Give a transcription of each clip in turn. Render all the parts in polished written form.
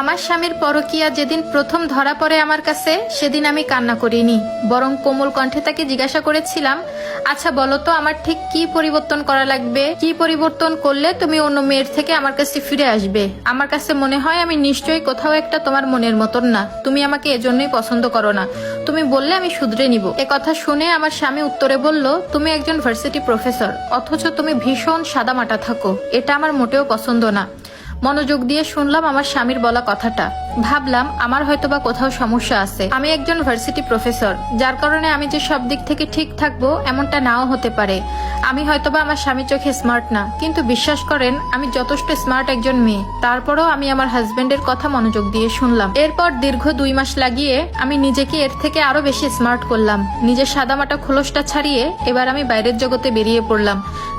আমার স্বামীর পরকীয়া যেদিন প্রথম ধরা পড়ে আমার কাছে, সেদিন আমি কান্না করিনি, বরং কোমল কণ্ঠে তাকে জিজ্ঞাসা করেছিলাম, আচ্ছা বলো তো আমার ঠিক কি পরিবর্তন করা লাগবে, কি পরিবর্তন করলে তুমি অন্য মেয়ের থেকে আমার কাছে ফিরে আসবে। আমার কাছে মনে হয় আমি নিশ্চয়ই কোথাও একটা তোমার মনের মতন না, তুমি আমাকে এজন্যই পছন্দ করো না, তুমি বললে আমি শুধরে নিব। এ কথা শুনে আমার স্বামী উত্তরে বলল, তুমি একজন ভার্সিটি প্রফেসর, অথচ তুমি ভীষণ সাদামাটা থাকো, এটা আমার মোটেও পছন্দ না। মনোযোগ দিয়ে শুনলাম আমার স্বামীর বলা কথাটা, ভাবলাম আমার হয়তোবা কোথাও সমস্যা আছে। আমি একজন ভার্সিটি প্রফেসর, যার কারণে আমি যে সব দিক থেকে ঠিক থাকবো এমনটা নাও হতে পারে। আমি হয়তোবা আমার স্বামীর চোখে স্মার্ট না, কিন্তু বিশ্বাস করেন আমি যথেষ্ট স্মার্ট একজন মেয়ে। তারপরও আমি আমার হাজবেন্ডের কথা মনোযোগ দিয়ে শুনলাম। এরপর দীর্ঘ 2 মাস লাগিয়ে আমি নিজেকে এর থেকে আরো বেশি স্মার্ট করলাম। নিজের সাদামাটা খোলসটা ছাড়িয়ে এবার আমি বাইরের জগতে বেরিয়ে পড়লাম।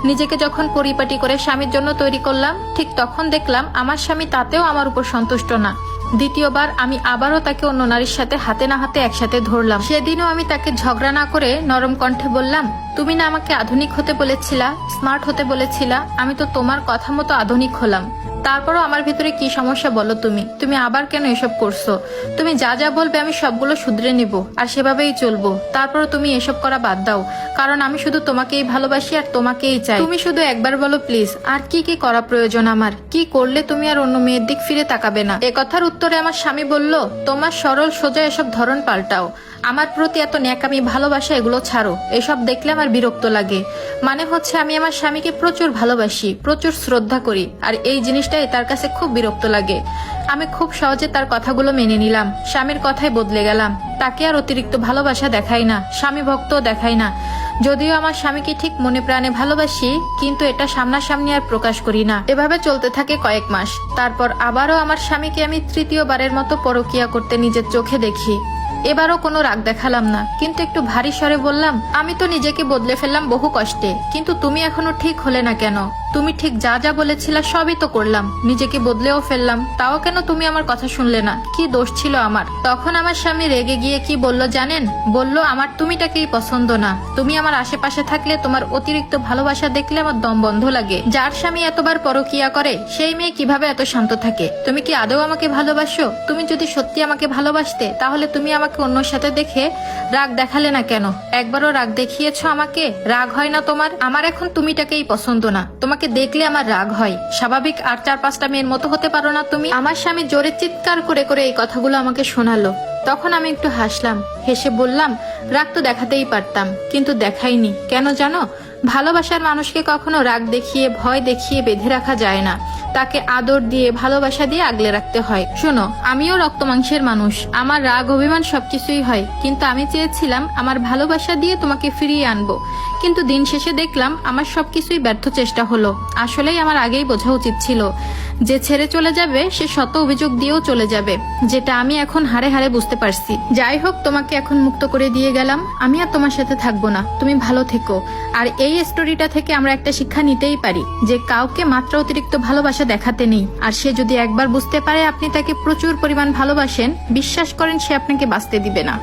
নিজেকে যখন পরিপাটি করে স্বামীর জন্য তৈরি করলাম, ঠিক তখন দেখলাম আমার স্বামী তাতেও আমার উপর সন্তুষ্ট না। দ্বিতীয়বার আমি আবারও তাকে অন্য নারীর সাথে হাতে না হাতে একসাথে ধরলাম। সেদিনও আমি তাকে ঝগড়া না করে নরম কণ্ঠে বললাম, তুমি না আমাকে আধুনিক হতে বলেছিলা, স্মার্ট হতে বলেছিলা, আমি তো তোমার কথা মতো আধুনিক হলাম। তারপরও আমার ভিতরে কি সমস্যা বলো তুমি আবার কেন এসব করছো? তুমি যা যা বলবে আমি সবগুলো শুধরে নিব আর সেভাবেই চলবো। তারপরও তুমি এসব করা বাদ দাও, কারণ আমি শুধু তোমাকেই ভালোবাসি আর তোমাকেই চাই। তুমি শুধু একবার বলো প্লিজ, আর কি কি করা প্রয়োজন আমার, কি করলে তুমি আর অন্য মেয়ের দিক ফিরে তাকাবে না। এ কথার উত্তরে আমার স্বামী বলল, তোমার সরল সোজা এসব ধরন পাল্টাও, আমার প্রতি এত ন্যাকামি ভালোবাসা এগুলো ছাড়ো, এসব দেখলে আমার বিরক্ত লাগে। মানে হচ্ছে আমি আমার স্বামীকে প্রচুর ভালোবাসি, প্রচুর শ্রদ্ধা করি, আর এই জিনিসটাই তার কাছে খুব বিরক্ত লাগে। আমি খুব সহজে তার কথাগুলো মেনে নিলাম, স্বামীর কথাই বদলে গেলাম। তাকে আর অতিরিক্ত ভালোবাসা দেখাই না, স্বামী ভক্তও দেখাই না। যদিও আমার স্বামীকে ঠিক মনে প্রাণে ভালোবাসি, কিন্তু এটা সামনাসামনি আর প্রকাশ করি না। এভাবে চলতে থাকে কয়েক মাস। তারপর আবারও আমার স্বামীকে আমি তৃতীয়বারের মতো পরকীয়া করতে নিজের চোখে দেখি। এবারও কোনো রাগ দেখালাম না, কিন্তু একটু ভারী স্বরে বললাম, আমি তো নিজেকে বদলে ফেললাম বহু কষ্টে, কিন্তু তুমি এখনো ঠিক হলে না কেন? তুমি ঠিক যা যা বলেছিলে সবই তো করলাম, নিজেকে বদলেও ফেললাম, তাও কেন তুমি আমার কথা শুনলে না? কি দোষ ছিল আমার? তখন আমার স্বামী রেগে গিয়ে কি বলল জানেন? বলল, আমার তুমিটাকেই পছন্দ না, তুমি আমার আশেপাশে থাকলে তোমার অতিরিক্ত ভালোবাসা দেখলে আমার দম বন্ধ লাগে। যার স্বামী এতবার পরকীয়া করে সেই মেয়ে কিভাবে এত শান্ত থাকে? তুমি কি আদৌ আমাকে ভালোবাসো? তুমি যদি সত্যি আমাকে ভালোবাসতে তাহলে তুমি আমাকে অন্যর সাথে দেখে রাগ দেখালে না কেন? একবারও রাগ দেখিয়েছো আমাকে, রাগ হয় না তোমার? আমার এখন তুমিটাকেই পছন্দ না, তোমাকে দেখলে আমার রাগ হয়। স্বাভাবিক আর 4-5টা মেয়ের মতো হতে পারো না তুমি? আমার স্বামী জোরে চিৎকার করে করে এই কথাগুলো আমাকে শোনালো। তখন আমি একটু হাসলাম, হেসে বললাম, রাগ তো দেখাতেই পারতাম, কিন্তু দেখাইনি। কেন জানো? ভালোবাসার মানুষকে কখনো রাগ দেখিয়ে ভয় দেখিয়ে বেঁধে রাখা যায় না, তাকে আদর দিয়ে ভালোবাসা দিয়ে আগলে রাখতে হয়। শোনো, আমিও রক্ত মাংসের মানুষ, আমার রাগ অভিমান সবকিছুই হয়, কিন্তু আমি চেয়েছিলাম আমার ভালোবাসা দিয়ে তোমাকে ফিরিয়ে আনবো, কিন্তু দিন শেষে দেখলাম আমার সবকিছুই ব্যর্থ চেষ্টা হলো। আসলেই আমার আগেই বোঝা উচিত ছিল যে ছেড়ে চলে যাবে সে শত অভিযোগ দিয়েও চলে যাবে, যেটা আমি এখন হাড়ে হাড়ে বুঝতে পারছি। যাই হোক, তোমাকে এখন মুক্ত করে দিয়ে গেলাম, আমি আর তোমার সাথে থাকবো না, তুমি ভালো থেকো। আর এই স্টোরিটা থেকে আমরা একটা শিক্ষা নিতেই পারি যে কাউকে মাত্রা অতিরিক্ত ভালোবাসা দেখাতে নেই, আর সে যদি একবার বুঝতে পারে আপনি তাকে প্রচুর পরিমাণ ভালোবাসেন, বিশ্বাস করেন সে আপনাকে বাঁচতে দিবে না।